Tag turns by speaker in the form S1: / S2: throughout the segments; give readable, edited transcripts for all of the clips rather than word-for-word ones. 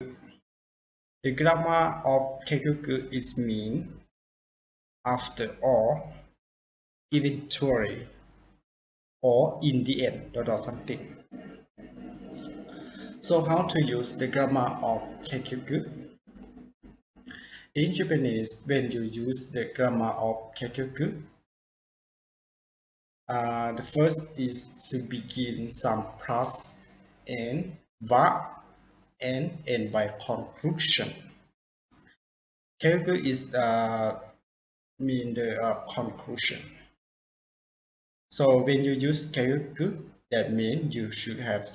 S1: The grammar of Kekkyoku is mean, after all, eventually, or in the end, or something. So how to use the grammar of Kekkyoku? In Japanese, when you use the grammar of Kekkyoku, the first is to begin some plus and va and end by conclusion. Kekkyoku is mean the conclusion. So when you use Kekkyoku, that means you should have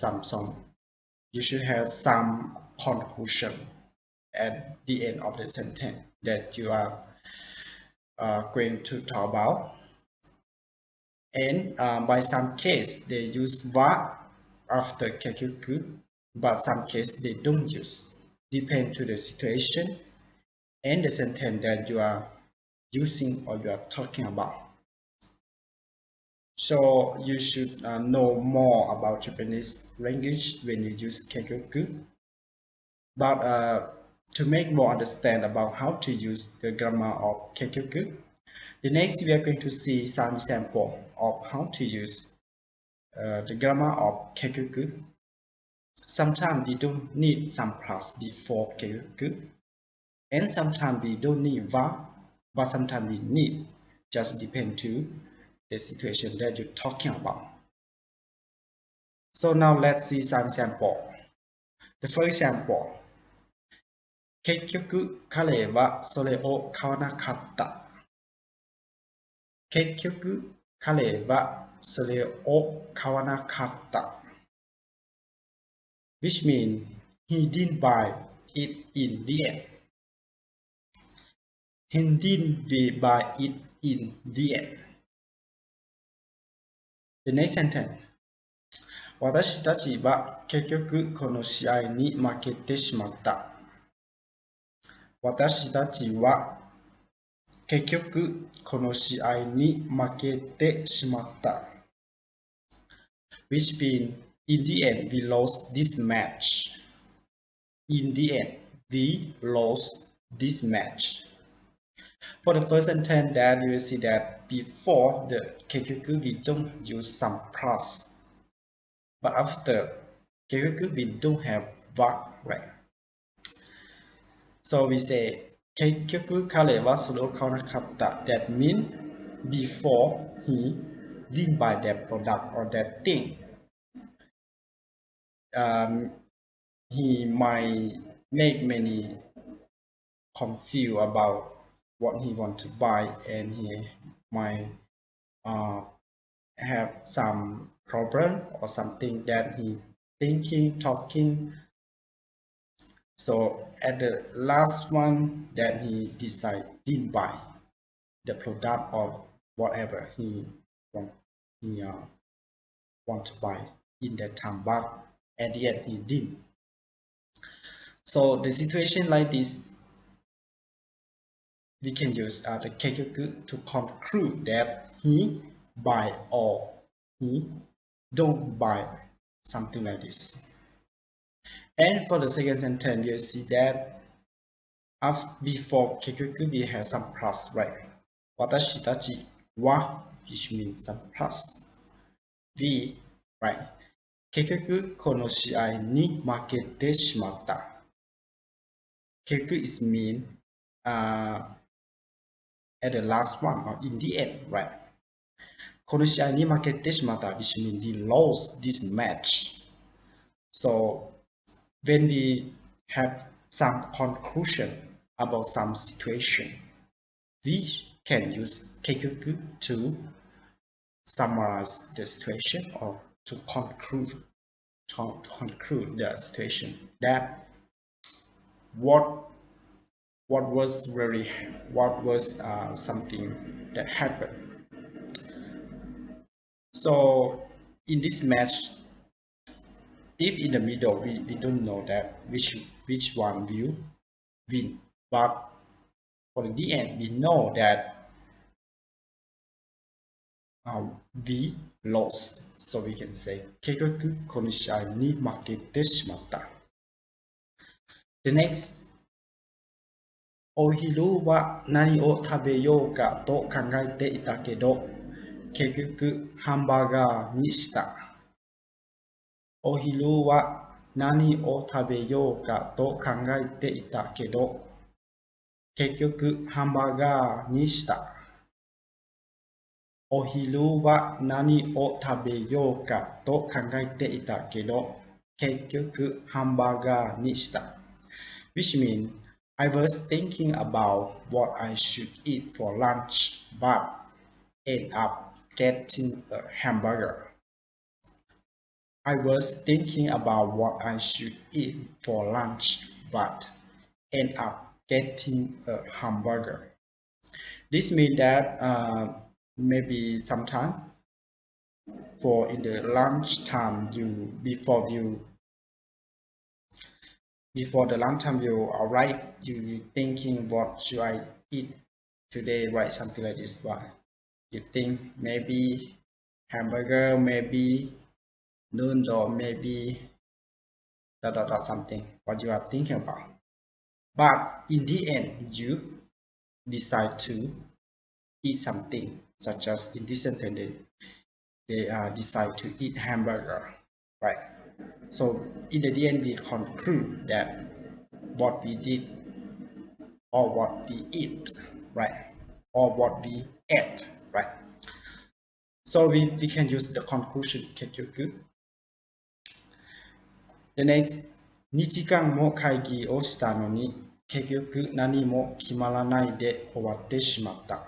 S1: some conclusion at the end of the sentence that you are going to talk about. And by some case they use va after Kekkyoku, but some case they don't use. Depend to the situation and the sentence that you are using or you are talking about. So you should know more about Japanese language when you use Kekkyoku. But to make more understand about how to use the grammar of Kekkyoku, the next we are going to see some example of how to use the grammar of Kekkyoku. Sometimes we don't need some plus before Kekkyoku, and sometimes we don't need va, but sometimes we need. Just depend to the situation that you're talking about. So now let's see some example. The first example. 結局彼はそれを買わなかった。結局彼はそれを買わなかった。Which means he didn't buy it in the end. He didn't buy it in the end. The next sentence. 私たちは結局この試合に負けてしまった。私たちは結局この試合に負けてしまった。Which means in the end we lost this match. In the end we lost this match. For the first sentence that you will see that before the Kekkyoku we don't use some plus. But after Kekkyoku we don't have va, right? So we say 結局彼はそれを買わなかった。That means before he didn't buy that product or that thing. He might make many confused about what he want to buy, and he might have some problem or something that he thinking, talking. So at the last one that he decide didn't buy the product or whatever he want to buy in that time, but at the end he didn't. So the situation like this, we can use the Kekkyoku to conclude that he buy or he don't buy, something like this. And for the second sentence, you see that before Kekkyoku we have some plus, right? 私たちは which means some plus. We, right? 結局この試合に負けてしまった。結局 is mean at the last one or in the end, right? この試合に負けてしまった which means we lost this match. So when we have some conclusion about some situation, we can use Kekkyoku to summarize the situation or to conclude the situation. That what was something that happened. So in this match, if in the middle we don't know that which one will win, but for the end we know that we lost. So we can say 結局この試合に負けてしまった。The next, お昼は何を食べようかと考えていたけど、結局ハンバーガーにした。お昼は何を食べようかと考えていたけど、結局ハンバーガーにした。お昼は何を食べようかと考えていたけど、結局ハンバーガーにした。Which means I was thinking about what I should eat for lunch, but end up getting a hamburger. I was thinking about what I should eat for lunch, but end up getting a hamburger. This means that maybe sometime for in the lunch time before the lunch time you arrive, you thinking what should I eat today, right? Something like this. But you think maybe hamburger, maybe noodle, maybe something what you are thinking about. But in the end, you decide to eat something, such as in this sentence, they decide to eat hamburger, right? So in the end, we conclude that what we did or what we eat, right? Or what we ate, right? So we can use the conclusion Kekkyoku. The next, 2時間も会議をしたのに結局何も決まらないで終わってしまった。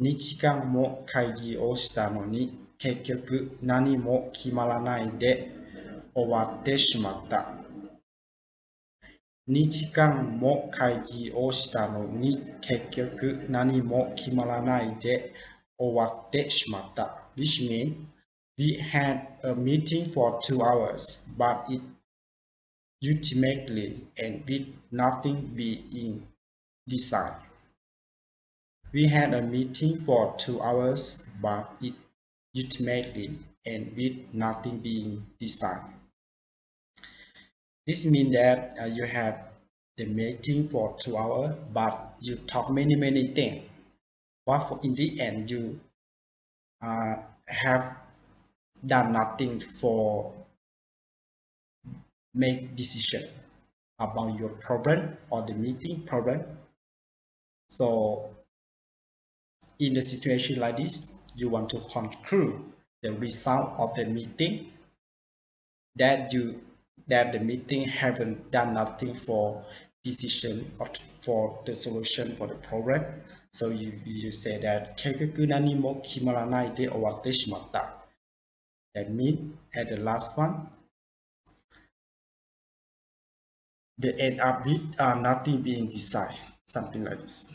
S1: 2時間も会議をしたのに結局何も決まらないで終わってしまった。2時間も会議をしたのに結局何も決まらないで終わってしまった。Which means we had a meeting for 2 hours, but it ultimately ended with nothing being decided. We had a meeting for 2 hours, but it ultimately ended with nothing being decided. This means that you have the meeting for 2 hours, but you talk many things. But in the end, you have done nothing for make decision about your problem or the meeting problem. So in a situation like this, you want to conclude the result of the meeting that the meeting haven't done nothing for decision or for the solution for the problem. So you say that Kekkyoku nani mo kimaranai de owatte shimatta. That means at the last one, they end up with nothing being decided, something like this.